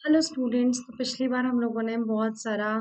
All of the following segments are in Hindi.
Hello students. तो पिछली बार हम लोगों ने बहुत सारा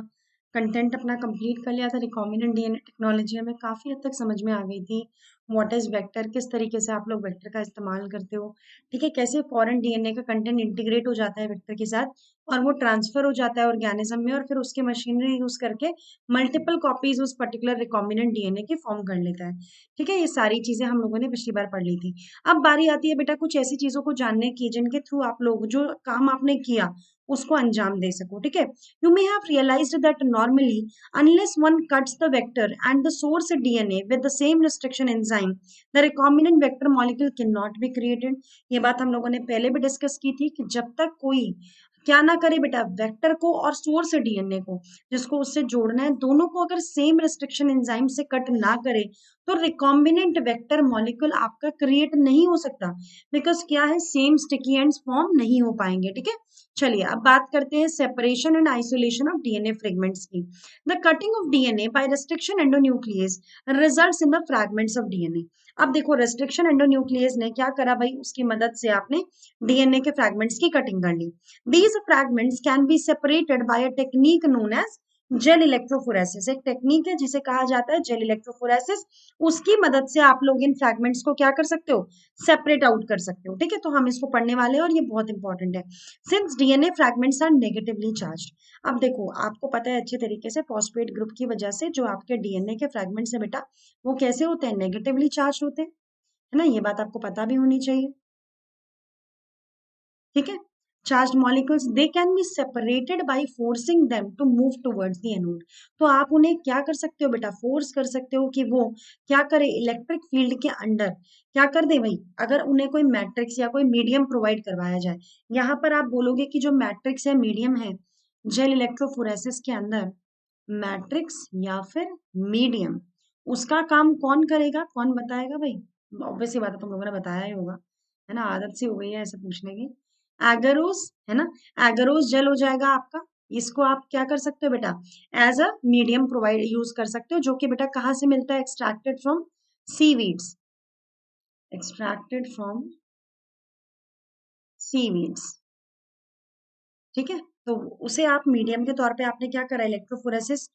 कंटेंट अपना कंप्लीट कर लिया था। रिकॉम्बिनेंट डीएनए टेक्नोलॉजी हमें काफ़ी हद तक समझ में आ गई थी। व्हाट इज़ वेक्टर, किस तरीके से आप लोग वेक्टर का इस्तेमाल करते हो, ठीक है, कैसे फॉरेन डीएनए का कंटेंट इंटीग्रेट हो जाता है वेक्टर के साथ और वो ट्रांसफर हो जाता है ऑर्गेनिज्म में और फिर उसकी मशीनरी यूज करके मल्टीपल कॉपीज उस पर्टिकुलर रिकॉम्बिनेंट डीएनए की फॉर्म कर लेता है। ठीक है, ये सारी चीजें हम लोगों ने पिछली बार पढ़ ली थी। अब बारी आती है बेटा कुछ ऐसी चीजों को जानने की जिनके थ्रू आप लोग जो काम आपने किया उसको अंजाम दे सको। ठीक है, you may have realised that normally unless one cuts the vector and the source DNA with the same restriction enzyme the recombinant vector molecule can not be created. ये बात हम लोगों ने पहले भी डिस्कस की थी कि जब तक कोई क्या ना करे बेटा, वेक्टर को और सोर्स डीएनए को जिसको उससे जोड़ना है दोनों को अगर सेम रिस्ट्रिक्शन एंजाइम से कट ना करे तो रिकॉम्बिनेंट वेक्टर मॉलिक्यूल आपका क्रिएट नहीं हो सकता। बिकॉज क्या है, सेम स्टिकी एंड्स फॉर्म नहीं हो पाएंगे। ठीक है, चलिए अब बात करते हैं separation and isolation of DNA fragments की। The cutting of DNA by restriction endonuclease results in the fragments of DNA. अब देखो, रेस्ट्रिक्शन एंडोन्यूक्लियस ने क्या करा भाई, उसकी मदद से आपने डीएनए के फ्रैगमेंट्स की कटिंग कर ली। These fragments can be separated by a technique known as gel electrophoresis. एक टेक्निक है जिसे कहा जाता है जेल इलेक्ट्रोफोरेसिस। उसकी मदद से आप लोग इन फ्रैगमेंट्स को क्या कर सकते हो, सेपरेट आउट कर सकते हो। ठीक है, तो हम इसको पढ़ने वाले हैं और ये बहुत इंपॉर्टेंट है। Since DNA fragments are negatively charged. अब देखो, आपको पता है अच्छे तरीके से फॉस्फेट ग्रुप की वजह से जो आपके डीएनए के फ्रैगमेंट्स है बेटा, वो कैसे होते हैं, नेगेटिवली चार्ज होते हैं, है ना। ये बात आपको पता भी होनी चाहिए। ठीक है, charge molecules they can be separated by forcing them to move towards the anode. तो आप उन्हें क्या कर सकते हो बेटा, फोर्स कर सकते हो कि वो क्या करे, इलेक्ट्रिक फील्ड के अंडर क्या कर दे भाई। अगर उन्हें कोई मैट्रिक्स या कोई मीडियम प्रोवाइड करवाया जाए, यहाँ पर आप बोलोगे कि जो मैट्रिक्स है, मीडियम है, जेल इलेक्ट्रोफोरेसिस के अंदर मैट्रिक्स या फिर मीडियम, उसका काम कौन करेगा, कौन बताएगा भाई। ऑब्वियस सी बात है, तुम लोगों ने बताया ही होगा, है ना, आदत सी हो गई है ऐसे पूछने की। एगरोस, है ना, एगरोस जेल हो जाएगा आपका। इसको आप क्या कर सकते हो बेटा, as a medium provide use कर सकते हो, जो कि बेटा कहाँ से मिलता है, extracted from seaweeds, extracted from seaweeds. ठीक है, तो उसे आप मीडियम के तौर पे आपने क्या करा, इलेक्ट्रोफोरेसिस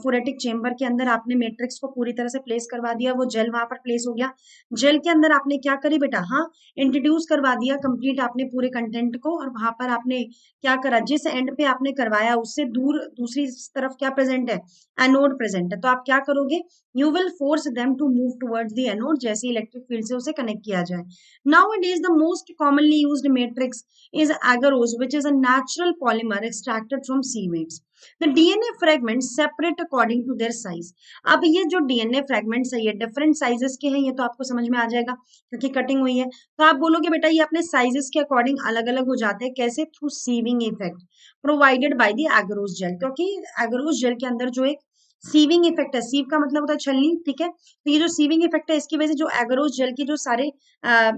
फोरेटिक चेम्बर के अंदर आपने मैट्रिक्स को पूरी तरह से प्लेस करवा दिया, वो जेल वहां पर प्लेस हो गया। जेल के अंदर आपने क्या करी बेटा, हाँ, इंट्रोड्यूस करवा दिया कंप्लीट आपने पूरे कंटेंट को, और वहां पर आपने क्या करा, जिस एंड पे आपने करवाया उससे दूर दूसरी तरफ क्या प्रेजेंट है, एनोड प्रेजेंट है। तो आप क्या करोगे, you will force them to move towards the anode, जैसे इलेक्ट्रिक फील्ड से उसे कनेक्ट किया जाए। Now it is the most commonly used matrix is agarose, which is a natural polymer extracted from seaweeds. The DNA fragments separate according to their size. अब ये जो डीएनए फ्रेगमेंट्स है ये डिफरेंट साइजेस के हैं, ये तो आपको समझ में आ जाएगा क्योंकि कटिंग हुई है। तो आप बोलोगे बेटा ये अपने साइजेस के अकॉर्डिंग अलग अलग हो जाते हैं, कैसे, through sieving effect provided by the agarose gel. क्योंकि एगरोस जेल के अंदर जो एक सीविंग इफेक्ट है, सीव का मतलब होता है छलनी, ठीक है, तो ये जो सीविंग इफेक्ट है इसकी वजह से जो एगरोस जेल के जो सारे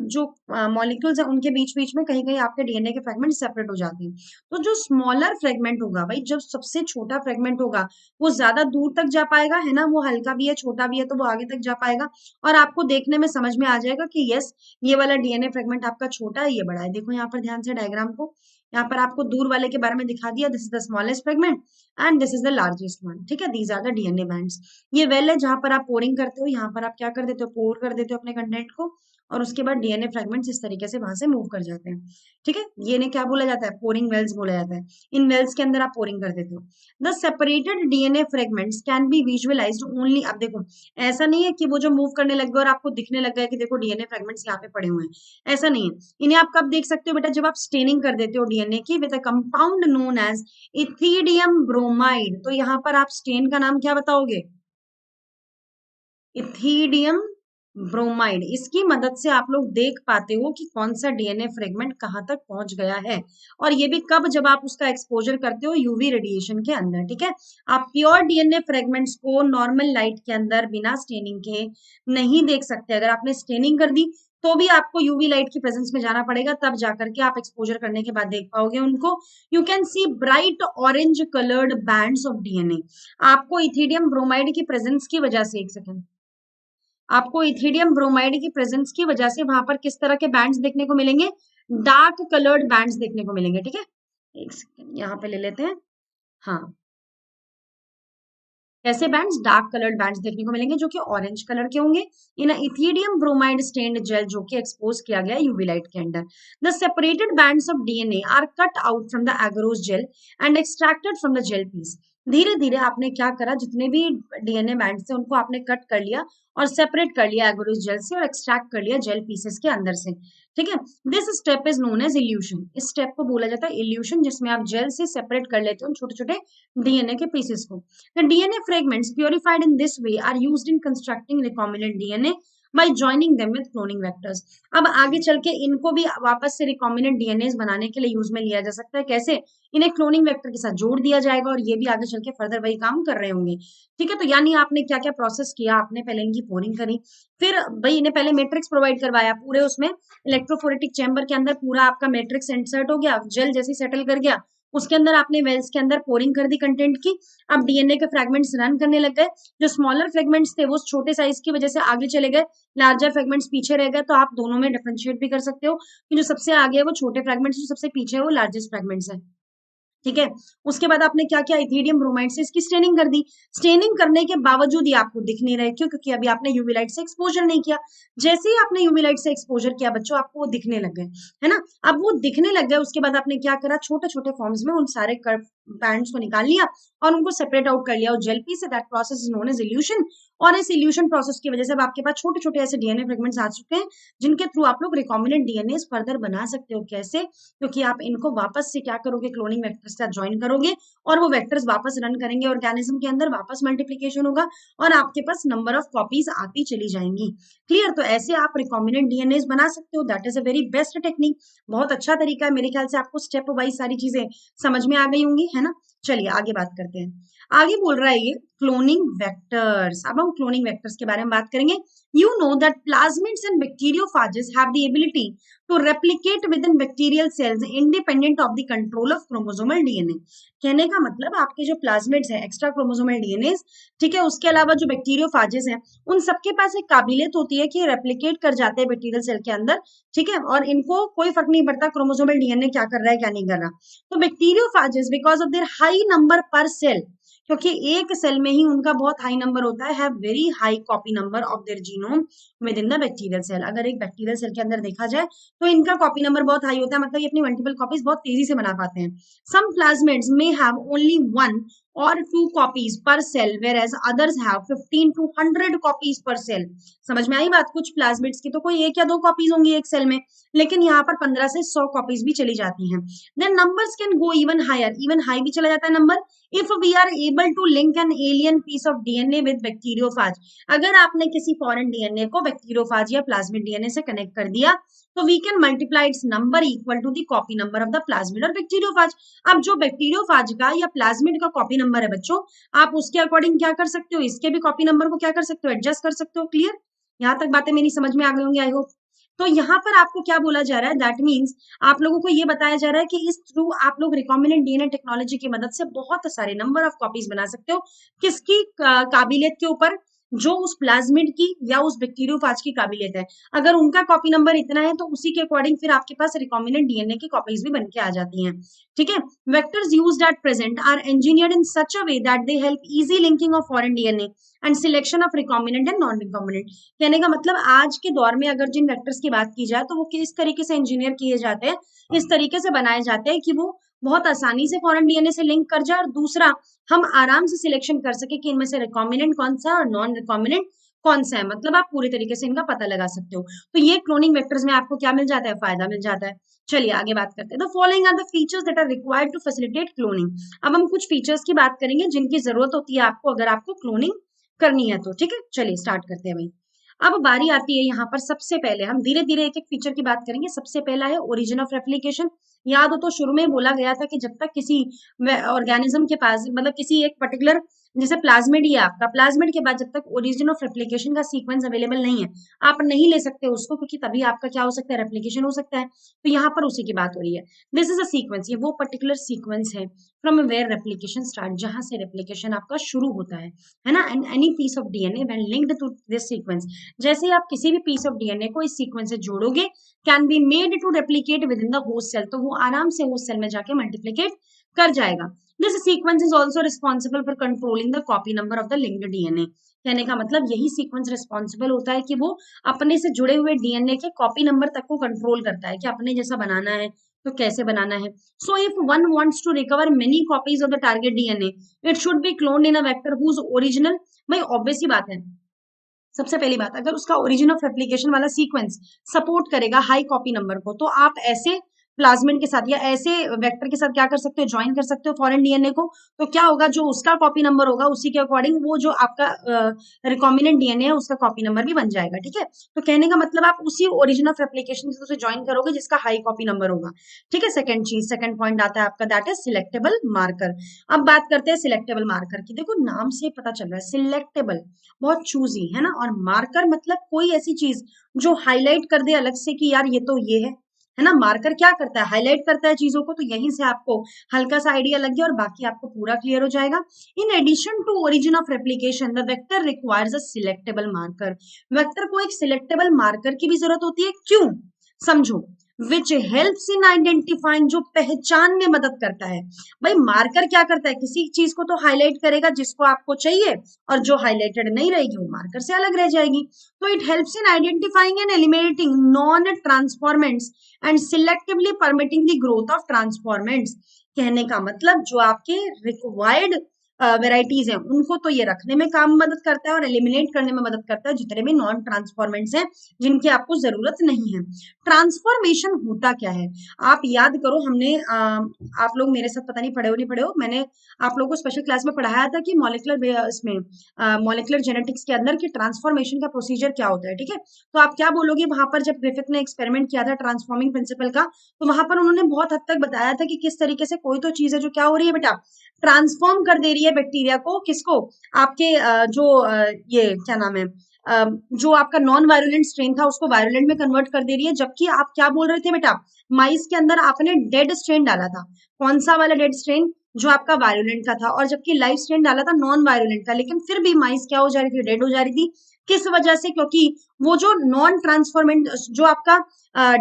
जो मॉलिक्यूल्स है उनके बीच बीच में कहीं कहीं आपके डीएनए के फ्रेगमेंट सेपरेट हो जाते हैं। तो जो स्मॉलर फ्रेगमेंट होगा भाई, जब सबसे छोटा फ्रेगमेंट होगा वो ज्यादा दूर तक जा पाएगा, है ना, वो हल्का भी है, छोटा भी है, तो वो आगे तक जा पाएगा और आपको देखने में समझ में आ जाएगा कि यस, ये वाला डीएनए फ्रेगमेंट आपका छोटा है, ये बड़ा है। देखो यहाँ पर ध्यान से डायग्राम को, यहाँ पर आपको दूर वाले के बारे में दिखा दिया, this is the smallest fragment and this is the largest one. ठीक है, these are the DNA bands. ये वेल है जहां पर आप पोरिंग करते हो, यहाँ पर आप क्या कर देते हो, पोर कर देते हो अपने कंटेंट को, और उसके बाद डीएनए फ्रेगमेंट्स इस तरीके से वहां से मूव कर जाते हैं। ठीक है, ये ने क्या बोला जाता है, पोरिंग वेल्स बोला जाता है। इन वेल्स के अंदर आप पोरिंग कर देते हो। The separated DNA fragments can be visualised only. अब देखो, ऐसा नहीं है कि वो जो मूव करने लग गए और आपको दिखने लग गया कि देखो डीएनए फ्रेगमेंट्स यहाँ पे पड़े हुए हैं, ऐसा नहीं है। इन्हें आप कब देख सकते हो बेटा, जब आप स्टेनिंग कर देते हो डीएनए की with a compound known as ethidium bromide. तो यहाँ पर आप स्टेन का नाम क्या बताओगे, इथिडियम ब्रोमाइड। इसकी मदद से आप लोग देख पाते हो कि कौन सा डीएनए फ्रेगमेंट कहाँ तक पहुंच गया है, और ये भी कब, जब आप उसका एक्सपोजर करते हो यूवी रेडिएशन के अंदर। ठीक है, आप प्योर डीएनए फ्रेगमेंट्स को नॉर्मल लाइट के अंदर बिना स्टेनिंग के नहीं देख सकते। अगर आपने स्टेनिंग कर दी तो भी आपको यूवी लाइट की प्रेजेंस में जाना पड़ेगा, तब जाकर के आप एक्सपोजर करने के बाद देख पाओगे उनको। You can see bright orange coloured bands of DNA. आपको इथिडियम ब्रोमाइड की प्रेजेंस की वजह से, एक सेकेंड, आपको इथिडियम ब्रोमाइड की प्रेजेंस की वजह से वहां पर किस तरह के बैंड्स देखने को मिलेंगे, डार्क कलर्ड बैंड्स देखने को मिलेंगे। ठीक है, एक सेकंड यहाँ पे ले लेते हैं। हाँ, कैसे बैंड्स? डार्क कलर्ड बैंड्स देखने को मिलेंगे जो कि ऑरेंज कलर के होंगे इन इथीडियम ब्रोमाइड स्टेन्ड जेल जो कि एक्सपोज किया गया यूवी लाइट के अंदर। The separated bands of DNA are cut out from the agarose gel and extracted from the gel piece. धीरे धीरे आपने क्या करा, जितने भी डीएनए बैंड्स थे उनको आपने कट कर लिया और सेपरेट कर लिया एगरोस जेल से और एक्सट्रैक्ट कर लिया जेल पीसेस के अंदर से। ठीक है, this step is known as elution. इस स्टेप को बोला जाता है इल्यूशन, जिसमें आप जेल से सेपरेट कर लेते हो छोटे छोटे डीएनए के पीसेस को। The DNA fragments purified in this way are used in constructing recombinant DNA by joining them with cloning vectors। अब आगे चल के इनको भी वापस से रिकॉम्बिनेंट डीएनए बनाने के लिए यूज में लिया जा सकता है। कैसे? इन्हें क्लोनिंग वेक्टर के साथ जोड़ दिया जाएगा और ये भी आगे चल के फर्दर वही काम कर रहे होंगे। ठीक है, तो यानी आपने क्या क्या प्रोसेस किया, आपने पहले इनकी पोरिंग करी, फिर भाई इन्हें पहले मैट्रिक्स प्रोवाइड करवाया, पूरे उसमें इलेक्ट्रोफोरेटिक चैम्बर के अंदर पूरा आपका मैट्रिक्स इंसर्ट हो गया, जेल जैसी सेटल कर गया, उसके अंदर आपने वेल्स के अंदर पोरिंग कर दी कंटेंट की। अब डीएनए के फ्रेगमेंट्स रन करने लग गए, जो स्मॉलर फ्रेगमेंट्स थे वो छोटे साइज की वजह से आगे चले गए, लार्जर फ्रेगमेंट्स पीछे रह गए। तो आप दोनों में डिफरेंशिएट भी कर सकते हो कि जो सबसे आगे है वो छोटे फ्रेगमेंट्स, जो सबसे पीछे है वो लार्जेस्ट फ्रेगमेंट्स है। ठीक है, उसके बाद आपने क्या किया, इथीडियम ब्रोमाइड से इसकी स्टेनिंग कर दी। स्टेनिंग करने के बावजूद ये आपको दिख नहीं रहे, क्यों? क्योंकि अभी आपने यूवी लाइट से एक्सपोजर नहीं किया। जैसे ही आपने यूवी लाइट से एक्सपोजर किया बच्चों, आपको वो दिखने लग गए, है ना। अब वो दिखने लग गए, उसके बाद आपने क्या करा, छोटे छोटे फॉर्म्स में उन सारे बैंड्स को निकाल लिया और उनको सेपरेट आउट कर लिया और जेल पीस से। That process is known as elution. और इस इल्यूशन प्रोसेस की वजह से अब आपके पास छोटे छोटे ऐसे डीएनए फ्रेगमेंट्स आ चुके हैं जिनके थ्रू आप लोग रिकॉम्बिनेंट डीएनए फर्दर बना सकते हो। कैसे? क्योंकि आप इनको वापस से क्या करोगे, क्लोनिंग वेक्टर्स के साथ ज्वाइन करोगे और वो वेक्टर्स वापस रन करेंगे ऑर्गेनिज्म के अंदर, वापस मल्टीप्लिकेशन होगा और आपके पास नंबर ऑफ कॉपीज आती चली जाएंगी। क्लियर? तो ऐसे आप रिकॉम्बिनेंट डीएनए बना सकते हो। That is a very best technique, बहुत अच्छा तरीका है। मेरे ख्याल से आपको स्टेप वाइज सारी चीजें समझ में आ गई होंगी, है ना। चलिए आगे बात करते हैं। आगे बोल रहा है ये क्लोनिंग वेक्टर्स। अब हम क्लोनिंग वेक्टर्स के बारे में बात करेंगे। You know that plasmids and bacteriophages have the ability to replicate within bacterial cells independent of the control of chromosomal DNA। कहने का मतलब आपके जो प्लाज्मिड्स हैं, एक्स्ट्रा क्रोमोसोमल डीएनए, ठीक है, उसके अलावा जो बैक्टीरियोफाजेस हैं, उन सबके पास एक काबिलियत होती है कि रेप्लिकेट कर जाते हैं बैक्टीरियल सेल के अंदर। ठीक है, और इनको कोई फर्क नहीं पड़ता क्रोमोसोमल डीएनए क्या कर रहा है क्या नहीं कर रहा। तो bacteriophages because of their high number per cell, क्योंकि एक सेल में ही उनका बहुत हाई नंबर होता है, have very high copy number of their genome within the bacterial cell. अगर एक बैक्टीरियल सेल के अंदर देखा जाए तो इनका कॉपी नंबर बहुत हाई होता है, मतलब ये अपनी मल्टीपल कॉपीज बहुत तेजी से बना पाते हैं। सम plasmids may have only 1 or 2 copies per cell whereas others have 15 to 100 copies per cell। समझ में आई बात? कुछ प्लाज्मिड्स की तो कोई 1 या 2 कॉपीज होंगी एक सेल में, लेकिन यहाँ पर 15 से 100 कॉपीज भी चली जाती हैं। Then numbers can go even higher, even high भी चला जाता है number, if we are able to link an alien piece of DNA with bacteriophage. अगर आपने किसी फॉरेन डीएनए को बैक्टीरियोफाज या प्लाज्मिड डीएनए से कनेक्ट कर दिया तो we can multiply its number equal to the copy number of the plasmid और बैक्टीरियोफाज। अब जो बैक्टीरियोफाज का या प्लाज्मिड का कॉपी नंबर है बच्चों, आप उसके अकॉर्डिंग क्या कर सकते हो, इसके भी कॉपी नंबर को क्या कर सकते हो, एडजस्ट कर सकते हो। क्लियर? यहाँ तक बातें मेरी समझ में आ गई होंगी आई होप। तो यहाँ पर आपको क्या बोला जा रहा है, दैट मीन्स आप लोगों को ये बताया जा रहा है कि इस थ्रू आप लोग रिकॉम्बिनेंट डीएनए टेक्नोलॉजी की मदद से बहुत सारे नंबर ऑफ कॉपीज बना सकते हो। किसकी काबिलियत के ऊपर? जो उस प्लाज्मिड की या उस बैक्टीरियोफाज की काबिलियत है। अगर उनका कॉपी नंबर इतना है तो उसी के अकॉर्डिंग फिर आपके पास रिकॉम्बिनेंट डीएनए की कॉपीज भी बन के आ जाती हैं। ठीक है, vectors used at present are engineered in such a way that they help easy linking of foreign DNA and selection of recombinant and non recombinant. कहने का मतलब आज के दौर में अगर जिन वेक्टर्स की बात की जाए तो वो किस तरीके से इंजीनियर किए जाते हैं, इस तरीके से बनाए जाते हैं कि वो बहुत आसानी से फॉरेन डीएनए से लिंक कर जाए और दूसरा हम आराम से सिलेक्शन कर सके कि इनमें से रिकॉम्बिनेंट कौन सा और नॉन रिकॉम्बिनेंट कौन सा है। मतलब आप पूरी तरीके से इनका पता लगा सकते हो। तो ये क्लोनिंग वेक्टर्स में आपको क्या मिल जाता है, फायदा मिल जाता है। चलिए आगे बात करते हैं। The following are the features that are required to facilitate cloning. अब हम कुछ फीचर्स की बात करेंगे जिनकी जरूरत होती है आपको अगर आपको क्लोनिंग करनी है तो। ठीक है, चलिए स्टार्ट करते हैं भाई। अब बारी आती है यहाँ पर, सबसे पहले हम धीरे धीरे एक एक फीचर की बात करेंगे। सबसे पहला है ओरिजिन ऑफ रेप्लिकेशन। याद हो तो शुरू में बोला गया था कि जब तक किसी ऑर्गेनिज्म के पास, मतलब किसी एक पर्टिकुलर जैसे प्लाज्मिड ही है आपका, प्लाज्मिड के बाद जब तक ओरिजिन ऑफ रेप्लिकेशन का सीक्वेंस अवेलेबल नहीं है, आप नहीं ले सकते उसको, क्योंकि तभी आपका क्या हो सकता है, रेप्लिकेशन हो सकता है। तो यहाँ पर उसी की बात हो रही है। दिस इज अ सीक्वेंस, ये वो पर्टिकुलर सीक्वेंस है फ्रॉम वेयर रेप्लिकेशन स्टार्ट, जहां से रेप्लिकेशन आपका शुरू होता है ना। And any piece of DNA when linked to this sequence, जैसे ही आप किसी भी पीस ऑफ डीएनए को इस सीक्वेंस से जोड़ोगे, can be made to replicate within the host cell, तो वो आराम से होस्ट सेल में जाके मल्टीप्लिकेट कर जाएगा। This sequence is also responsible for controlling the copy number of the linked DNA. कहने का मतलब यही सीक्वेंस रिस्पॉन्सिबल होता है कि वो अपने से जुड़े हुए डीएनए के कॉपी नंबर तक को कंट्रोल करता है कि अपने जैसा बनाना है तो कैसे बनाना है। So if one wants to recover many copies of the target DNA, it should be cloned in a vector whose original, भाई ऑब्वियस ही बात है, सबसे पहली बात, अगर उसका ओरिजिन ऑफ रेप्लिकेशन वाला सीक्वेंस सपोर्ट करेगा हाई कॉपी नंबर को, तो आप ऐसे प्लाज्मिड के साथ या ऐसे वेक्टर के साथ क्या कर सकते हो, ज्वाइन कर सकते हो फॉरेन डीएनए को। तो क्या होगा, जो उसका कॉपी नंबर होगा उसी के अकॉर्डिंग वो जो आपका रिकॉम्बिनेंट डीएनए है उसका कॉपी नंबर भी बन जाएगा। ठीक है, तो कहने का मतलब आप उसी ओरिजिन ऑफ रेप्लिकेशन से उसे ज्वाइन करोगे जिसका हाई कॉपी नंबर होगा। ठीक है, सेकंड चीज, सेकंड पॉइंट आता है आपका, दैट इज सिलेक्टेबल मार्कर। अब बात करते हैं सिलेक्टेबल मार्कर की। देखो नाम से पता चल रहा है सिलेक्टेबल, बहुत चूजी है ना, और मार्कर मतलब कोई ऐसी चीज जो हाईलाइट कर दे अलग से कि यार ये तो ये है ना। मार्कर क्या करता है, हाईलाइट करता है चीजों को, तो यहीं से आपको हल्का सा आइडिया लग गया और बाकी आपको पूरा क्लियर हो जाएगा। In addition to origin of replication the vector requires a selectable marker, vector को एक सिलेक्टेबल मार्कर की भी जरूरत होती है। क्यों, समझो, विच हेल्प्स इन आइडेंटिफाइंग, जो पहचान में मदद करता है। भाई मार्कर क्या करता है, किसी चीज को तो हाईलाइट करेगा जिसको आपको चाहिए, और जो हाईलाइटेड नहीं रहेगी वो मार्कर से अलग रह जाएगी। तो it helps in identifying and eliminating non transformants and selectively permitting the growth of transformants. कहने का मतलब जो आपके रिक्वायर्ड वेराइटीज हैं उनको तो ये रखने में काम मदद करता है और एलिमिनेट करने में मदद करता है जितने भी नॉन ट्रांसफॉर्मेंट्स हैं जिनकी आपको जरूरत नहीं है। ट्रांसफॉर्मेशन होता क्या है, आप याद करो, हमने आप लोग मेरे साथ पता नहीं पढ़े हो नहीं पढ़े हो, मैंने आप लोगों को स्पेशल क्लास में पढ़ाया था कि मॉलिक्यूलर इसमें मॉलिक्यूलर जेनेटिक्स के अंदर कि ट्रांसफॉर्मेशन का प्रोसीजर क्या होता है। ठीक है, तो आप क्या बोलोगे, वहां पर जब ग्रिफिथ ने एक्सपेरिमेंट किया था ट्रांसफॉर्मिंग प्रिंसिपल का, तो वहां पर उन्होंने बहुत हद तक बताया था कि किस तरीके से कोई तो चीज है जो क्या हो रही है बेटा, ट्रांसफॉर्म कर दे रही है बैक्टीरिया को, किसको, आपके ये क्या नाम है, जो आपका नॉन वायरुलेंट स्ट्रेन था उसको वायरुलेंट में कन्वर्ट कर दे रही है। जबकि आप क्या बोल रहे थे बेटा, माइस के अंदर आपने डेड स्ट्रेन डाला था, कौन सा वाला डेड स्ट्रेन, जो आपका वायरुलेंट का था, और जबकि लाइव स्ट्रेन डाला था नॉन वायरुलेंट का, लेकिन फिर भी माइस क्या हो जा रही थी, डेड हो जा रही थी। किस वजह से, क्योंकि वो जो नॉन ट्रांसफॉर्मेंट, जो आपका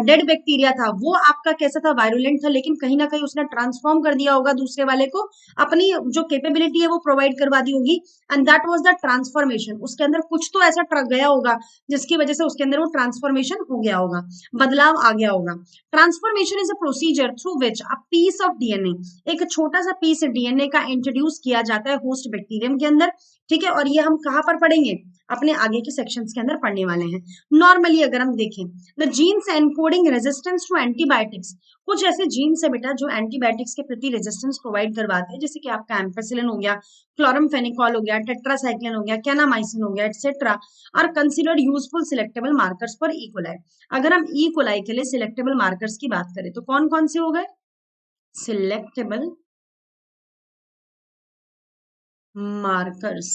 डेड बैक्टीरिया था वो आपका कैसा था, वायरुलेंट था, लेकिन कहीं ना कहीं उसने ट्रांसफॉर्म कर दिया होगा दूसरे वाले को, अपनी जो कैपेबिलिटी है वो प्रोवाइड करवा दी होगी, and that was the transformation. उसके अंदर कुछ तो ऐसा गया होगा जिसकी वजह से उसके अंदर वो ट्रांसफॉर्मेशन हो गया होगा, बदलाव आ गया होगा। Transformation is a procedure through which a piece of DNA, एक छोटा सा पीस डीएनए का इंट्रोड्यूस किया जाता है होस्ट बैक्टीरियम के अंदर। ठीक है, और ये हम कहाँ पर पढ़ेंगे, अपने आगे के सेक्शंस के अंदर पढ़ने वाले हैं। नॉर्मली अगर हम देखें, the genes encoding resistance to antibiotics, कुछ ऐसे जीन्स है बेटा जो एंटीबायोटिक्स के प्रति रेजिस्टेंस प्रोवाइड करवाते हैं, जैसे कि आपका एम्पेसिलिन हो गया, क्लोरमफेनिकॉल हो गया, टेट्रासाइक्लिन हो गया, कैनामाइसिन हो गया, etcetera, are considered useful selectable markers for E coli. अगर हम ई कोलाई के लिए सिलेक्टेबल मार्कर्स की बात करें तो कौन कौन से हो गए, सिलेक्टेबल मार्कर्स।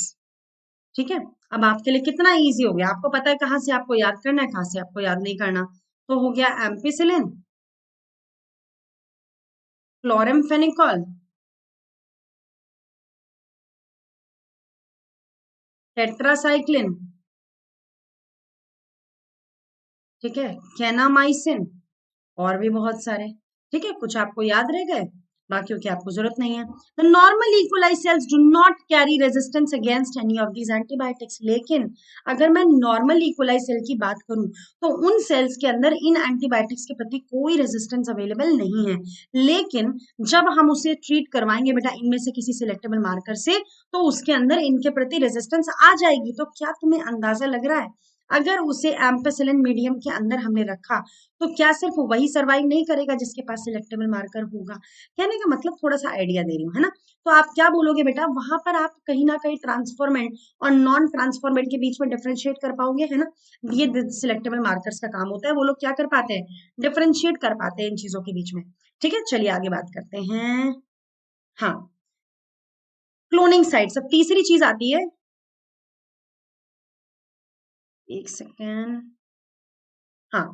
ठीक है, अब आपके लिए कितना इजी हो गया, आपको पता है कहाँ से आपको याद करना है, कहाँ से आपको याद नहीं करना। तो हो गया एम्पिसिलिन, क्लोरमफेनिकॉल, टेट्रासाइक्लिन, ठीक है, कैनामाइसिन, और भी बहुत सारे। ठीक है, कुछ आपको याद रह गए, बाकियों की आपको जरूरत नहीं है। The normal equalise cells do not carry resistance against any of these antibiotics, लेकिन अगर मैं नॉर्मल इक्वलाइज सेल की बात करूं तो उन सेल्स के अंदर इन एंटीबायोटिक्स के प्रति कोई रेजिस्टेंस अवेलेबल नहीं है। लेकिन जब हम उसे ट्रीट करवाएंगे बेटा इनमें से किसी सिलेक्टेबल मार्कर से, तो उसके अंदर इनके प्रति रेजिस्टेंस आ जाएगी। तो क्या तुम्हें अंदाजा लग रहा है, अगर उसे एम्पेसिलिन मीडियम के अंदर हमने रखा तो क्या सिर्फ वही सर्वाइव नहीं करेगा जिसके पास सिलेक्टेबल मार्कर होगा। कहने का मतलब थोड़ा सा आइडिया दे रही हूँ, है ना। तो आप क्या बोलोगे बेटा, वहां पर आप कहीं ना कहीं ट्रांसफॉर्मेंट और नॉन ट्रांसफॉर्मेंट के बीच में डिफरेंशिएट कर पाओगे, है ना। ये सिलेक्टेबल मार्कर्स का काम होता है, वो लोग क्या कर पाते हैं, डिफरेंशिएट कर पाते हैं इन चीजों के बीच में। ठीक है, चलिए आगे बात करते हैं। हाँ, क्लोनिंग साइट्स। अब तीसरी चीज आती है, एक सेकेंड, हाँ,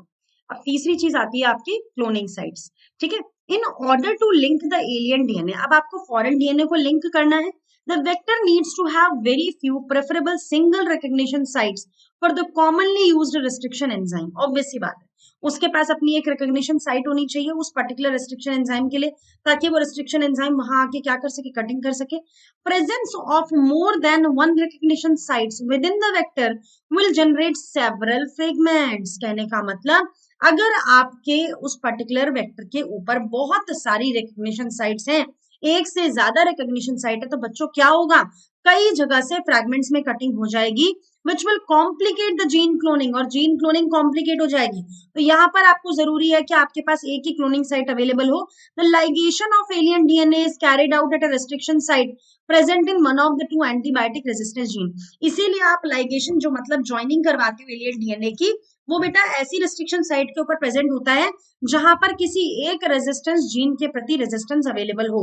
अब तीसरी चीज आती है आपकी क्लोनिंग साइट्स, ठीक है। In order to link the alien DNA, अब आपको फॉरेन डीएनए को लिंक करना है, the vector needs to have very few preferable single recognition sites for the commonly used restriction enzyme. Obvious सी बात है, उसके पास अपनी एक रिकॉग्निशन साइट होनी चाहिए उस पर्टिकुलर रिस्ट्रिक्शन एंजाइम के लिए, ताकि वो रिस्ट्रिक्शन एंजाइम वहां आके क्या कर सके, कटिंग कर सके। Presence of more than one recognition sites with in the vector will generate several fragments। कहने का मतलब, अगर आपके उस पर्टिकुलर वेक्टर के ऊपर बहुत सारी रिकॉग्निशन साइट्स हैं, एक से ज्यादा रिकॉग्निशन साइट है, तो बच्चों क्या होगा, कई जगह से फ्रैगमेंट्स में कटिंग हो जाएगी, which will complicate the gene cloning, और जीन क्लोनिंग कॉम्प्लिकेट हो जाएगी। तो यहाँ पर आपको जरूरी है कि आपके पास एक ही क्लोनिंग साइट अवेलेबल हो। The ligation of alien DNA is carried out at a restriction site present in one of the two antibiotic resistance gene. इसीलिए आप लाइगेशन जो मतलब ज्वाइनिंग करवाते हो एलियन डीएनए की, वो बेटा ऐसी रिस्ट्रिक्शन साइट के ऊपर प्रेजेंट होता है जहां पर किसी एक रेजिस्टेंस जीन के प्रति रेजिस्टेंस अवेलेबल हो।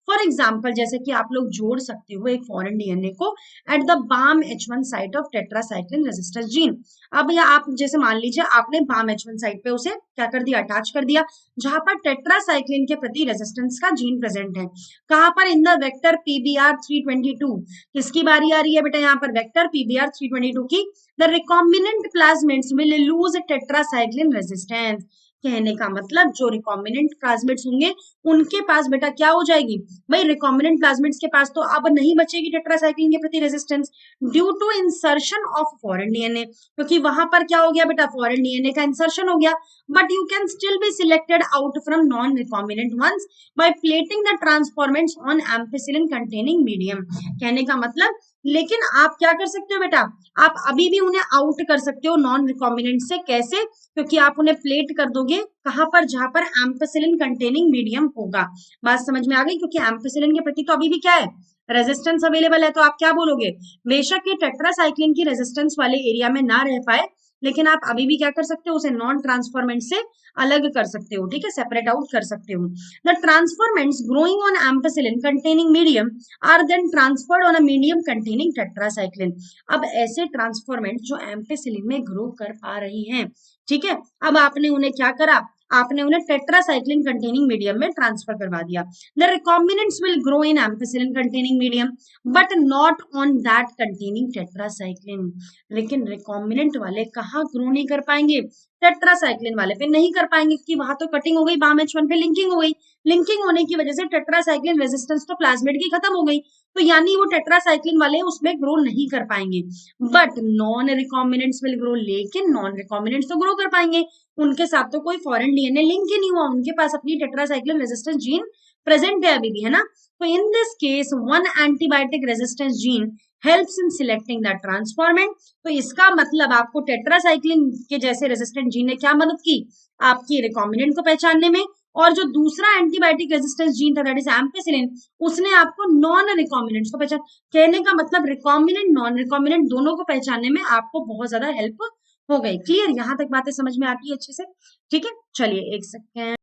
फॉर एग्जांपल, जैसे कि आप लोग जोड़ सकते हो एक फॉरेन डीएनए को at the Bam H1 site of tetracycline resistance gene. अब या आप जैसे मान लीजिए आपने बाम H1 साइट पे उसे क्या कर दिया, अटैच कर दिया, जहां पर टेट्रासाइक्लिन के प्रति रेजिस्टेंस का जीन प्रेजेंट है। कहां पर, इन द वेक्टर PBR322। किसकी बारी आ रही है बेटा, यहाँ पर वेक्टर PBR322 की। The recombinant plasmids will lose tetracycline resistance. कहने का मतलब, जो रिकॉम्बिनेंट प्लाज्मिड्स होंगे उनके पास बेटा क्या हो जाएगी, भाई रिकॉम्बिनेंट प्लाज्मिड्स के पास तो अब नहीं बचेगी टेट्रासाइक्लिन के प्रति resistance, due to insertion of foreign DNA, क्योंकि वहां पर क्या हो गया बेटा, फॉरेन डीएनए का इंसर्शन हो गया। But you can still be selected out from non recombinant ones by plating the transformants on ampicillin containing medium. कहने का मतलब, लेकिन आप क्या कर सकते हो बेटा, आप अभी भी उन्हें आउट कर सकते हो नॉन रिकॉम्बिनेंट से। कैसे, क्योंकि आप उन्हें प्लेट कर दोगे कहां पर, जहां पर एम्पिसिलिन कंटेनिंग मीडियम होगा। बात समझ में आ गई, क्योंकि एम्पिसिलिन के प्रति तो अभी भी क्या है, रेजिस्टेंस अवेलेबल है। तो आप क्या बोलोगे, बेशक ये टेट्रासाइक्लिन की रेजिस्टेंस वाले एरिया में ना रह पाए, लेकिन आप अभी भी क्या कर सकते हो, उसे नॉन ट्रांसफॉर्मेंट से अलग कर सकते हो, ठीक है, सेपरेट आउट कर सकते हो। The transformants growing on ampicillin containing medium are then transferred on a medium containing tetracycline. अब ऐसे ट्रांसफॉर्मेंट जो एम्पिसिलिन में ग्रो कर पा रही हैं, ठीक है, अब आपने उन्हें क्या करा, आपने उन्हें टेट्रासाइक्लिन कंटेनिंग मीडियम में ट्रांसफर करवा दिया। The recombinants will grow in ampicillin containing medium but not on that containing tetracycline. लेकिन रिकॉम्बिनेंट वाले कहाँ ग्रो नहीं कर पाएंगे, टेट्रासाइक्लिन वाले पे नहीं कर पाएंगे, क्योंकि वहां तो कटिंग हो गई, बाम H1 पे लिंकिंग हो गई। लिंकिंग होने की वजह से टेट्रासाइक्लिन रेजिस्टेंस तो प्लाज्मिड की खत्म हो गई, तो यानी वो टेट्रासाइक्लिन वाले उसमें ग्रो नहीं कर पाएंगे। But non recombinants will grow, लेकिन नॉन रिकॉम्बिनेंट्स तो ग्रो कर पाएंगे, उनके साथ तो कोई फॉरेन डीएनए लिंक ही नहीं हुआ, उनके पास अपनी टेट्रासाइक्लिन रेजिस्टेंस जीन प्रेजेंट है अभी भी, है ना। तो in this case one antibiotic resistance gene helps in selecting the transformant. तो इसका मतलब आपको टेट्रासाइक्लिन के जैसे रेजिस्टेंट जीन ने क्या मदद की, आपकी रिकॉम्बिनेंट को पहचानने में, और जो दूसरा एंटीबायोटिक रेजिस्टेंस जीन था दैट इज एम्पिसिलिन, उसने आपको नॉन रिकॉम्बिनेंट्स को पहचान। कहने का मतलब, रिकॉम्बिनेंट नॉन रिकॉम्बिनेंट दोनों को पहचानने में आपको बहुत ज्यादा हेल्प हो गई। क्लियर, यहां तक बातें समझ में आती है अच्छे से, ठीक है। चलिए एक सेकेंड,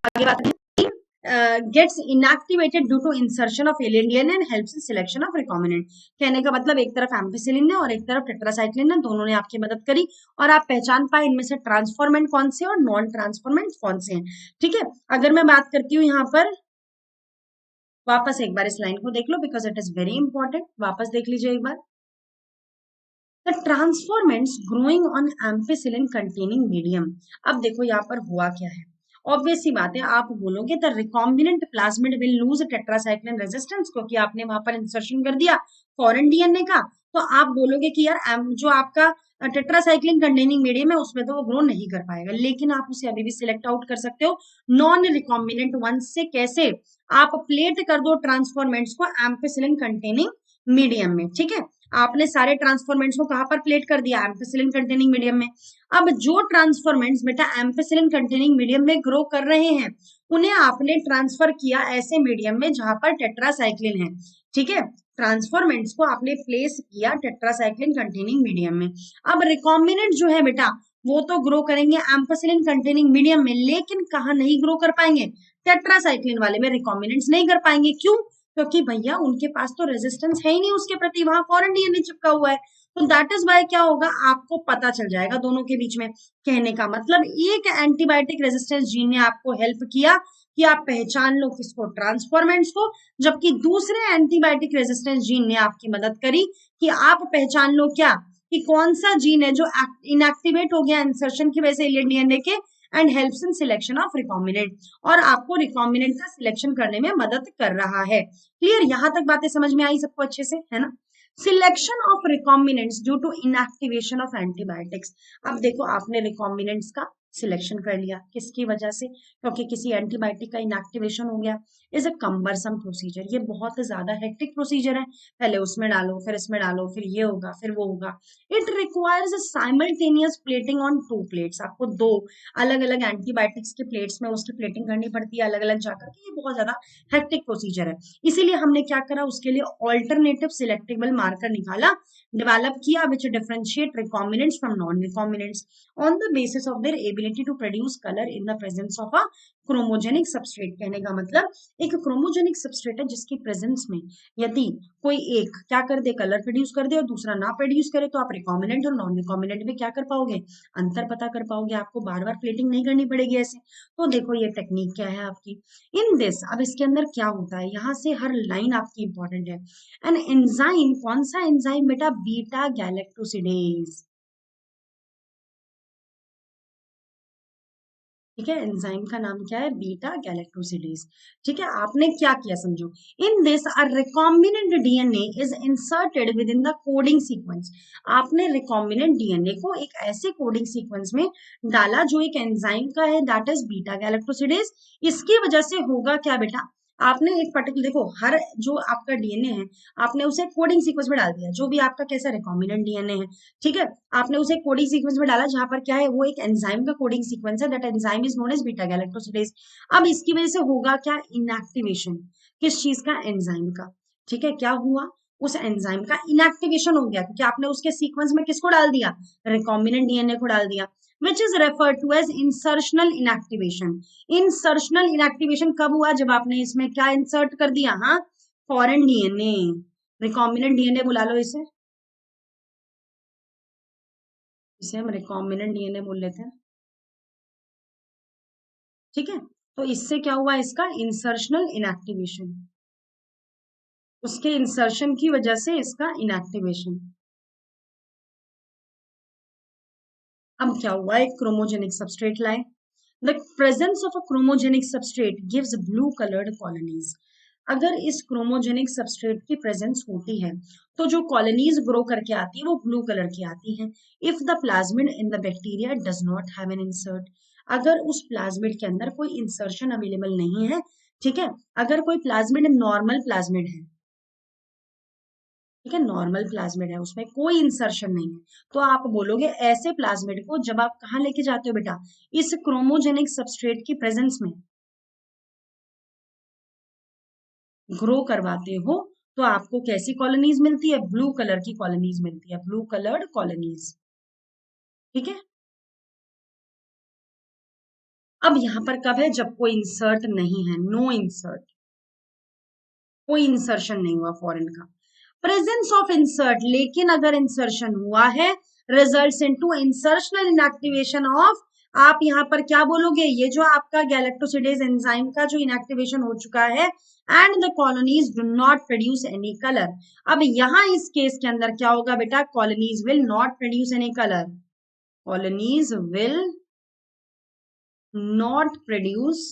आगे बात gets inactivated due to insertion of alien DNA and helps in selection of recombinant. कहने का मतलब, एक तरफ एम्पिसिलिन ने और एक तरफ टेट्रासाइक्लिन ने, दोनों ने आपकी मदद करी और आप पहचान पाए इनमें से ट्रांसफॉर्मेंट कौन से और नॉन ट्रांसफॉर्मेंट कौन से हैं, ठीक है। अगर मैं बात करती हूँ यहाँ पर, वापस एक बार इस लाइन को देख लो because it is very important, वापस देख लीजिए एक बार। The transformants growing on ampicillin containing medium. अब देखो यहाँ पर हुआ क्या है, ऑब्वियस सी बात है, आप बोलोगे the recombinant plasmid will lose tetracycline resistance, क्योंकि आपने वहां पर इंसर्शन कर दिया फॉरेन डीएनए का। तो आप बोलोगे कि यार जो आपका टेट्रासाइक्लिन कंटेनिंग मीडियम है उसमें तो वो ग्रो नहीं कर पाएगा, लेकिन आप उसे अभी भी सिलेक्ट आउट कर सकते हो नॉन रिकॉम्बिनेंट वन से। कैसे, आप प्लेट कर दो ट्रांसफॉर्मेंट्स को एम्पिसिलिन कंटेनिंग मीडियम में, ठीक है। आपने सारे ट्रांसफॉर्मेंट्स को कहां पर प्लेट कर दिया, एम्पिसिलिन कंटेनिंग मीडियम में। अब जो ट्रांसफॉर्मेंट्स बेटा एम्पिसिलिन कंटेनिंग मीडियम में ग्रो कर रहे हैं, उन्हें आपने ट्रांसफर किया ऐसे मीडियम में जहां पर टेट्रासाइक्लिन है, ठीक है। ट्रांसफॉर्मेंट्स को आपने प्लेस किया टेट्रासाइक्लिन कंटेनिंग मीडियम में। अब रिकॉम्बिनेंट जो है बेटा, वो तो ग्रो करेंगे एम्पेसिलिन कंटेनिंग मीडियम में, लेकिन कहाँ नहीं ग्रो कर पाएंगे, टेट्रासाइक्लिन वाले में रिकॉम्बिनेंट्स नहीं कर पाएंगे। क्यों? क्योंकि भैया उनके पास तो रेजिस्टेंस है ही नहीं उसके प्रति, वहां फॉरेन डीएनए चिपका हुआ है। तो दैट इज वाई क्या होगा, आपको पता चल जाएगा दोनों के बीच में। कहने का मतलब एक एंटीबायोटिक रेजिस्टेंस जीन ने आपको हेल्प किया कि आप पहचान लो किसको, ट्रांसफॉर्मेंट्स को, जबकि दूसरे एंटीबायोटिक रेजिस्टेंस जीन ने आपकी मदद करी कि आप पहचान लो क्या, कि कौन सा जीन है जो इनएक्टिवेट हो गया इंसर्शन की वजह से इलियड डीएनए के, and helps in selection of recombinant, और आपको रिकॉम्बिनेंट का सिलेक्शन करने में मदद कर रहा है। क्लियर? यहां तक बातें समझ में आई सबको अच्छे से, है ना? Selection of recombinants due to inactivation of antibiotics. अब देखो आपने रिकॉम्बिनेंट्स का सिलेक्शन कर लिया, किसकी वजह से? क्योंकि किसी एंटीबायोटिक का इनएक्टिवेशन हो गया। इज अ कम्बरसम प्रोसीजर, ये बहुत ज्यादा हेक्टिक प्रोसीजर है, पहले उसमें डालो फिर इसमें डालो, फिर ये होगा फिर वो होगा। It requires a simultaneous plating on 2 plates, आपको 2 अलग अलग एंटीबायोटिक्स के प्लेट्स में उसकी प्लेटिंग करनी पड़ती है अलग अलग जाकर के, ये बहुत ज्यादा हेक्टिक प्रोसीजर है। इसीलिए हमने क्या करा, उसके लिए ऑल्टरनेटिव सिलेक्टेबल मार्कर निकाला, डेवलप किया, which differentiate recombinants from non recombinants on the basis of their ability to produce colour in the presence of a chromogenic substrate. कहने का मतलब एक क्रोमोजेनिक सबस्ट्रेट है जिसकी प्रेजेंस में यदि कोई एक क्या कर दे, कलर प्रोड्यूस कर दे, और दूसरा ना प्रोड्यूस करे, तो आप रिकॉम्बिनेंट और नॉन रिकॉम्बिनेंट में क्या कर पाओगे, अंतर पता कर पाओगे, आपको बार बार प्लेटिंग नहीं करनी पड़ेगी ऐसे। तो देखो ये टेक्निक क्या है आपकी इन दिस। अब इसके अंदर क्या होता है, यहाँ से हर लाइन आपकी इंपॉर्टेंट है। एन एंजाइम, कौन सा एंजाइम बेटा, बीटा गैलेक्टोसिडेज। ठीक है, एंजाइम का नाम क्या है, बीटा गैलेक्टोसिडेज। ठीक है, आपने क्या किया समझो, in this a recombinant DNA is inserted with in the coding sequence. आपने रिकॉम्बिनेंट डीएनए को एक ऐसे कोडिंग सीक्वेंस में डाला जो एक एंजाइम का है, दैट इज बीटा गैलेक्टोसिडेज। इसकी वजह से होगा क्या बेटा, आपने एक पर्टिकुलर, देखो हर जो आपका डीएनए है आपने उसे कोडिंग सीक्वेंस में डाल दिया, जो भी आपका कैसा रिकॉम्बिनेंट डीएनए है, ठीक है, आपने उसे कोडिंग सीक्वेंस में डाला जहां पर क्या है, वो एक एंजाइम का कोडिंग सीक्वेंस है, that enzyme is known as beta galactosidase. अब इसकी वजह से होगा क्या, इनएक्टिवेशन, किस चीज का, एंजाइम का। ठीक है, क्या हुआ, उस एंजाइम का इनएक्टिवेशन हो गया, क्योंकि आपने उसके सीक्वेंस में किसको डाल दिया, रिकॉम्बिनेंट डीएनए को डाल दिया, which is referred to as insertional inactivation। insertional inactivation कब हुआ, जब आपने इसमें क्या इंसर्ट कर दिया, हाँ, फॉरेन डीएनए, रिकॉम्बिनेंट डीएनए बुला लो इसे, इसे हम रिकॉम्बिनेंट डीएनए बोल लेते हैं। ठीक है, तो इससे क्या हुआ, इसका इंसर्शनल इनएक्टिवेशन, उसके इंसर्शन की वजह से इसका इनएक्टिवेशन। अब क्या हुआ, एक क्रोमोजेनिक सबस्ट्रेट लाए, the presence of a chromogenic substrate gives blue coloured colonies. अगर इस क्रोमोजेनिक सबस्ट्रेट की प्रेजेंस होती है तो जो कॉलोनीज ग्रो करके आती है वो ब्लू कलर की आती है। If the plasmid in the bacteria does not have an insert, अगर उस प्लाज्मिड के अंदर कोई इंसर्शन अवेलेबल नहीं है, ठीक है, अगर कोई प्लाज्मिड नॉर्मल प्लाज्मिड है, ठीक है, नॉर्मल प्लाज्मिड है, उसमें कोई इंसर्शन नहीं है, तो आप बोलोगे ऐसे प्लाज्मिड को जब आप कहाँ लेके जाते हो बेटा, इस क्रोमोजेनिक सबस्ट्रेट की प्रेजेंस में ग्रो करवाते हो, तो आपको कैसी कॉलोनीज मिलती है, ब्लू कलर की कॉलोनीज मिलती है, ब्लू कलर्ड कॉलोनीज। ठीक है, अब यहां पर कब है, जब कोई इंसर्ट नहीं है, नो इंसर्ट, कोई इंसर्शन नहीं हुआ फॉरेन का, प्रेजेंस ऑफ इंसर्ट, लेकिन अगर इंसर्शन हुआ है, results into insertional inactivation of, आप यहां पर क्या बोलोगे, ये जो आपका गैलेक्टोसिडेज एंजाइम का जो इनएक्टिवेशन हो चुका है, and the colonies do not produce any colour. अब यहां इस केस के अंदर क्या होगा बेटा, colonies will not produce any colour, colonies will not produce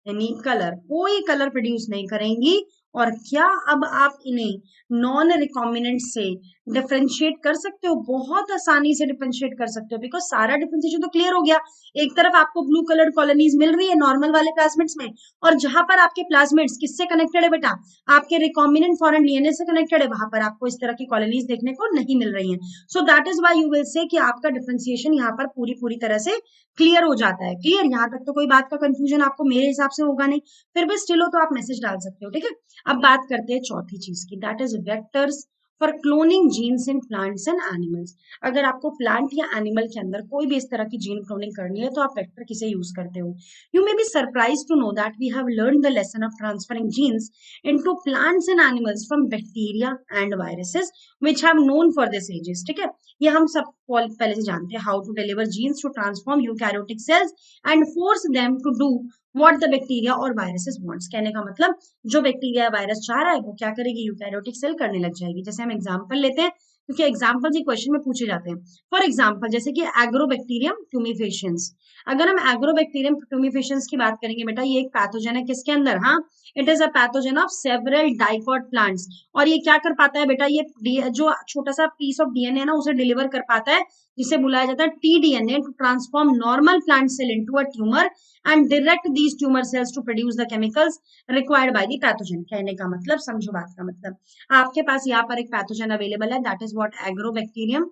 any colour, कोई कलर प्रोड्यूस नहीं करेंगी। और क्या अब आप इन्हें नॉन रिकॉम्बिनेंट से डिफरेंशिएट कर सकते हो, बहुत आसानी से डिफरेंशिएट कर सकते हो, बिकॉज सारा डिफरेंशिएशन तो क्लियर हो गया। एक तरफ आपको ब्लू कलर कॉलोनीज मिल रही है नॉर्मल वाले प्लाज्मिड्स में, और जहां पर आपके प्लाज्मिड्स किससे कनेक्टेड है बेटा, आपके रिकॉम्बिनेंट फॉरेन डीएनए से कनेक्टेड है, वहां पर आपको इस तरह की कॉलोनीज देखने को नहीं मिल रही है। So that is why you will say कि आपका डिफरेंशिएशन यहाँ पर पूरी पूरी तरह से क्लियर हो जाता है। क्लियर, यहाँ तक तो कोई बात का कंफ्यूजन आपको मेरे हिसाब से होगा नहीं, फिर भी स्टिल हो तो आप मैसेज डाल सकते हो। ठीक है, अब बात करते हैं चौथी चीज की, that is vectors for cloning genes in plants and animals. अगर आपको प्लांट या एनिमल के अंदर कोई भी इस तरह की जीन क्लोनिंग करनी है तो आप वेक्टर किसे यूज करते हो? You may be surprise to know that we have learn the lesson of transferring genes into plants and animals from bacteria and viruses which have known for this ages. ठीक है, ये हम सब पहले से जानते हैं, how to deliver genes to transform eukaryotic cells and force them to do what the bacteria और वायरसेस वांट्स। कहने का मतलब जो बैक्टीरिया या वायरस चाह रहा है वो क्या करेगी, यूकैरियोटिक सेल करने लग जाएगी। जैसे हम एग्जांपल लेते हैं, क्योंकि एग्जांपल जी क्वेश्चन में पूछे जाते हैं। फॉर एग्जांपल जैसे कि एग्रोबैक्टीरियम ट्यूमिफेशियंस। अगर हम एग्रोबैक्टीरियम ट्यूमिफेशियंस की बात करेंगे बेटा, ये एक पैथोजन है किसके अंदर, हाँ, it is a pathogen of several dicot plants. और ये क्या कर पाता है बेटा, ये जो छोटा सा पीस ऑफ डीएनए ना उसे डिलीवर कर पाता है, जिसे बुलाया जाता है TDNA, to transform normal plant cell into a tumour and direct these tumour cells to produce the chemicals required by the pathogen. कहने का मतलब, समझो बात का मतलब, आपके पास यहाँ पर एक पैथोजन अवेलेबल है, that is what agrobacterium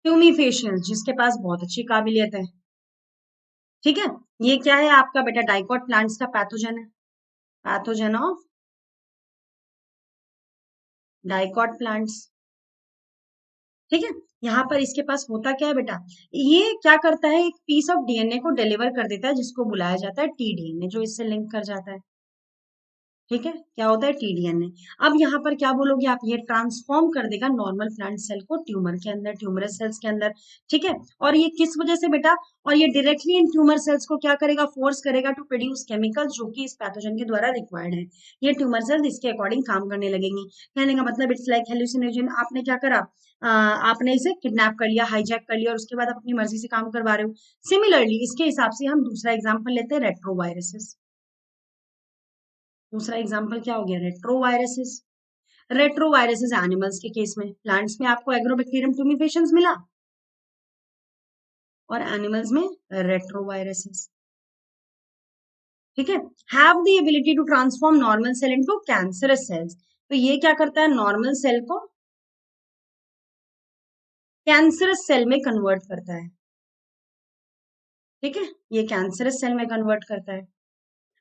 tumefaciens, जिसके पास बहुत अच्छी काबिलियत है। ठीक है, ये क्या है आपका बेटा, डाइकॉट प्लांट्स का पैथोजन है, पैथोजन ऑफ डाइकॉट प्लांट्स। ठीक है, यहाँ पर इसके पास होता क्या है बेटा, ये क्या करता है, एक पीस ऑफ डीएनए को डिलीवर कर देता है जिसको बुलाया जाता है टीडीएनए, जो इससे लिंक कर जाता है। ठीक है, क्या होता है, टीडीएनए। अब यहाँ पर क्या बोलोगे आप, ये ट्रांसफॉर्म कर देगा नॉर्मल प्लांट सेल को ट्यूमर के अंदर, ट्यूमरस सेल्स के अंदर। ठीक है, और ये किस वजह से बेटा, और ये डायरेक्टली इन ट्यूमर सेल्स को क्या करेगा, फोर्स करेगा टू प्रोड्यूस केमिकल्स जो कि इस पैथोजन के द्वारा रिक्वायर्ड है। ये ट्यूमर सेल्स इसके अकॉर्डिंग काम करने लगेंगी। कहने का मतलब इट्स लाइक हेलुसिनोजन। आपने क्या करा, आपने इसे किडनैप कर लिया, हाईजैक कर लिया, और उसके बाद आप अपनी मर्जी से काम करवा रहे हो। सिमिलरली इसके हिसाब से हम दूसरा एग्जाम्पल लेते हैं, रेट्रोवायरसेस। दूसरा एग्जाम्पल क्या हो गया, रेट्रोवायरसेस। रेट्रोवायरसेस एनिमल्स के केस में, प्लांट्स में आपको एग्रोबैक्टीरियम ट्यूमिफेशियंस मिला और एनिमल्स में रेट्रोवायरसेस। ठीक है, have the ability to transform normal cell into cancerous cells. तो ये क्या करता है, नॉर्मल सेल को कैंसरस सेल में कन्वर्ट करता है। ठीक है, ये कैंसरस सेल में कन्वर्ट करता है।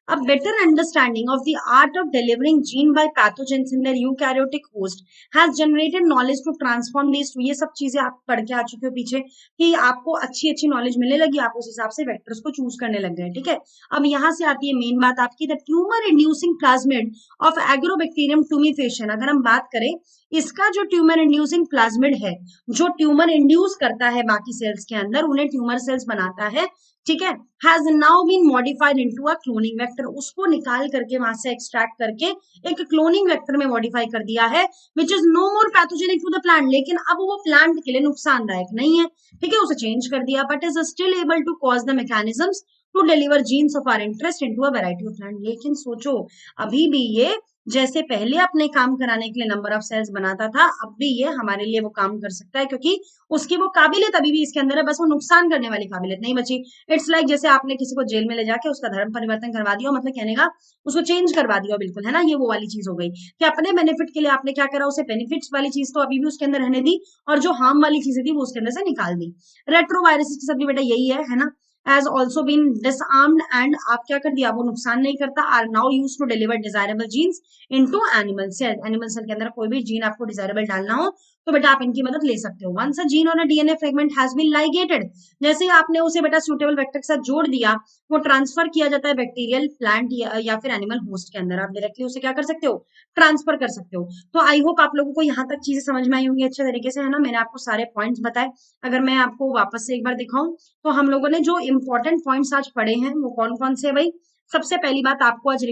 A better understanding of the art of delivering gene by pathogens in their eukaryotic host has generated knowledge to transform these two। ये सब चीजें आप पढ़ के आ चुके हो पीछे, कि आपको अच्छी अच्छी नॉलेज मिलने लगी, आप उस हिसाब से वेक्टर्स को चूज करने लग गए। ठीक है, अब यहाँ से आती है मेन बात आपकी, the tumour inducing plasmid of agrobacterium tumefaciens. अगर हम बात करें, इसका जो ट्यूमर इंड्यूसिंग प्लाज्मिड है, जो ट्यूमर इंड्यूस करता है बाकी सेल्स के अंदर, उन्हें ट्यूमर सेल्स बनाता है। ठीक है, has now been modified into a cloning vector. उसको निकाल करके वहां से एक्सट्रैक्ट करके एक क्लोनिंग वेक्टर में मॉडिफाई कर दिया है, which is no more pathogenic to the plant. लेकिन अब वो प्लांट के लिए नुकसानदायक नहीं है। ठीक है, उसे चेंज कर दिया, but is still able to cause the mechanisms to deliver genes of our interest into a variety of plant. लेकिन सोचो, अभी भी ये जैसे पहले अपने काम कराने के लिए नंबर ऑफ सेल्स बनाता था, अब भी ये हमारे लिए वो काम कर सकता है, क्योंकि उसकी वो काबिलियत अभी भी इसके अंदर है, बस वो नुकसान करने वाली काबिलियत नहीं बची। इट्स लाइक जैसे आपने किसी को जेल में ले जाके उसका धर्म परिवर्तन करवा दिया, मतलब कहने का उसको चेंज करवा दिया बिल्कुल, है ना, ये वो वाली चीज हो गई कि अपने बेनिफिट के लिए आपने क्या करा, उसे बेनिफिट्स वाली चीज तो अभी भी उसके अंदर रहने दी, और जो हार्म वाली चीजें थी वो उसके अंदर से निकाल दी। रेट्रोवायरस की सब बेटा यही है ना, has also been disarmed and आप क्या कर दिया, वो नुकसान नहीं करता, are now used to deliver desirable genes into animal cell। Animal cell के अंदर कोई भी जीन आपको डिजायरेबल डालना हो तो बेटा आप इनकी मदद ले सकते हो। वंस अ जीन और DNA fragment has been ligated, जैसे ही आपने उसे बेटा सुटेबल वेक्टर के साथ जोड़ दिया, वो ट्रांसफर किया जाता है बैक्टीरियल, प्लांट या फिर एनिमल होस्ट के अंदर। आप डायरेक्टली उसे क्या कर सकते हो, ट्रांसफर कर सकते हो। तो आई होप आप लोगों को यहाँ तक चीजें समझ में आई होंगी अच्छे तरीके से, है ना। मैंने आपको सारे पॉइंट्स बताए। अगर मैं आपको वापस से एक बार दिखाऊं, तो हम लोगों ने जो इंपॉर्टेंट पॉइंट्स आज पढ़े हैं वो कौन कौन से है भाई। सबसे पहली बात, आपको आज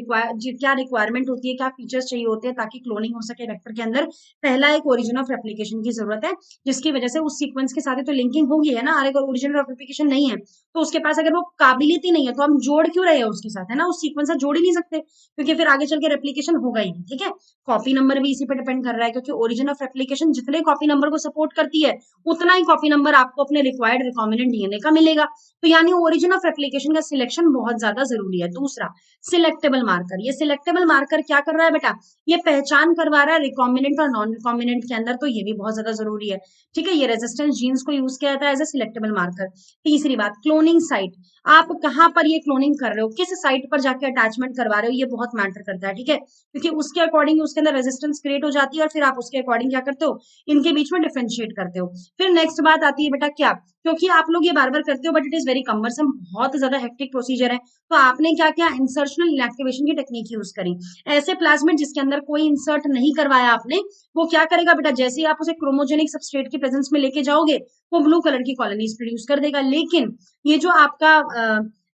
क्या रिक्वायरमेंट होती है, क्या फीचर्स चाहिए होते हैं ताकि क्लोनिंग हो सके वेक्टर के अंदर। पहला, एक ओरिजिन ऑफ रेप्लिकेशन की जरूरत है, जिसकी वजह से उस सीक्वेंस के साथ ही तो लिंकिंग होगी, है ना। अगर ओरिजिनल ऑफ रेप्लिकेशन नहीं है तो उसके पास अगर वो काबिलियत ही नहीं है तो हम जोड़ क्यों रहे हैं उसके साथ, है ना। उस सीक्वेंस से जोड़ ही नहीं सकते, क्योंकि फिर आगे चल के रेप्लिकेशन होगा ही नहीं। ठीक है, कॉपी नंबर भी इसी पे डिपेंड कर रहा है, क्योंकि ओरिजिन ऑफ रेप्लिकेशन जितने कॉपी नंबर को सपोर्ट करती है, उतना ही कॉपी नंबर आपको अपने रिक्वायर्ड रिकॉम्बिनेंट डीएनए का मिलेगा। तो यानी ओरिजिन ऑफ रेप्लिकेशन का सिलेक्शन बहुत ज्यादा जरूरी है। दूसरा सिलेक्टेबल मार्कर, ये सिलेक्टेबल मार्कर क्या कर रहा है बेटा, ये पहचान करवा रहा है रिकॉम्बिनेंट और नॉन रिकॉम्बिनेंट के अंदर, तो ये भी बहुत ज्यादा जरूरी है। ठीक है, ये रेजिस्टेंस जीन्स को यूज किया जाता है एज ए सिलेक्टेबल मार्कर। तीसरी बात, क्लोनिंग साइट, आप कहाँ पर ये क्लोनिंग कर रहे हो, किस साइट पर जाके अटैचमेंट करवा रहे हो, ये बहुत मैटर करता है। ठीक है, क्योंकि उसके अकॉर्डिंग उसके अंदर रेजिस्टेंस क्रिएट हो जाती है और फिर आप उसके अकॉर्डिंग क्या करते हो, इनके बीच में डिफरेंशिएट करते हो। फिर नेक्स्ट बात आती है बेटा क्या, क्योंकि आप लोग ये बार बार करते हो but it is very cumbersome, बहुत ज्यादा हेक्टिक प्रोसीजर है, तो आपने क्या किया, इंसर्शनल इनएक्टिवेशन की टेक्निक यूज करी। ऐसे प्लाज्मिड जिसके अंदर कोई इंसर्ट नहीं करवाया आपने, वो क्या करेगा बेटा, जैसे ही आप उसे क्रोमोजेनिक सबस्ट्रेट की प्रेजेंस में लेके जाओगे, वो ब्लू कलर की कॉलोनीज प्रोड्यूस कर देगा। लेकिन ये जो आपका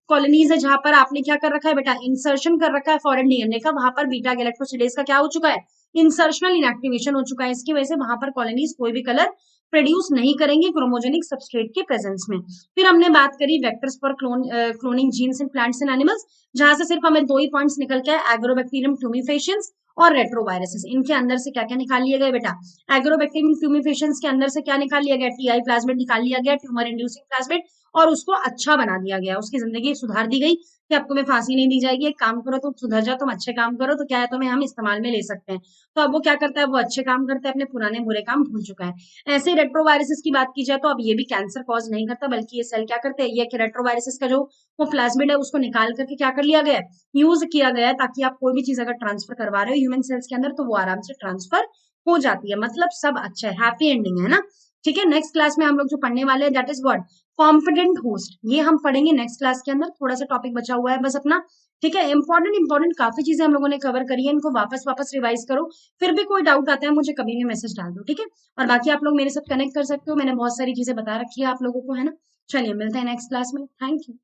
कॉलोनीज है जहां पर आपने क्या कर रखा है बेटा, इंसर्शन कर रखा है फॉरेन डीएनए का, वहां पर बीटा गैलेक्टोसिडेज का क्या हो चुका है, इंसर्शनल इनएक्टिवेशन हो चुका है। इसकी वजह से वहां पर कॉलोनीज कोई भी कलर प्रोड्यूस नहीं करेंगे क्रोमोजेनिक सबस्ट्रेट के प्रेजेंस में। फिर हमने बात करी vectors for cloning genes in plants and animals, जहां से सिर्फ हमें दो ही पॉइंट्स निकल के आए, एग्रोबैक्टीरियम ट्यूमिफेशियंस और रेट्रोवायरसेस। इनके अंदर से क्या क्या निकाल लिया गया बेटा, एग्रोबैक्टीरियम ट्यूमिफेशियंस के अंदर से क्या निकाल लिया गया, टीआई प्लाज्मिड निकाल लिया गया, ट्यूमर इंड्यूसिंग प्लाज्मिड, और उसको अच्छा बना दिया गया, उसकी जिंदगी सुधार दी गई कि अब तुम्हें फांसी नहीं दी जाएगी, एक काम करो तुम सुधर जाओ, तुम अच्छे काम करो तो क्या है, तुम्हें हम इस्तेमाल में ले सकते हैं। तो अब वो क्या करता है, वो अच्छे काम करता है, अपने पुराने बुरे काम भूल चुका है। ऐसे रेट्रोवायरसेस की बात की जाए तो अब ये भी कैंसर कॉज नहीं करता, बल्कि ये सेल क्या करते हैं, ये रेट्रोवायरसेस का जो वो प्लाज्मिड है उसको निकाल करके क्या कर लिया गया है, यूज किया गया है, ताकि आप कोई भी चीज अगर ट्रांसफर करवा रहे हो ह्यूमन सेल्स के अंदर तो वो आराम से ट्रांसफर हो जाती है। मतलब सब अच्छा है, हैप्पी एंडिंग है ना। ठीक है, नेक्स्ट क्लास में हम लोग जो पढ़ने वाले हैं that is what, competent host, ये हम पढ़ेंगे नेक्स्ट क्लास के अंदर। थोड़ा सा टॉपिक बचा हुआ है बस अपना। ठीक है, इंपॉर्टेंट काफी चीजें हम लोगों ने कवर करी है, इनको वापस वापस रिवाइज करो। फिर भी कोई डाउट आता है मुझे कभी भी मैसेज डाल दो। ठीक है, और बाकी आप लोग मेरे साथ कनेक्ट कर सकते हो, मैंने बहुत सारी चीजें बता रखी है आप लोगों को, है ना। चलिए मिलते हैं नेक्स्ट क्लास में, थैंक यू।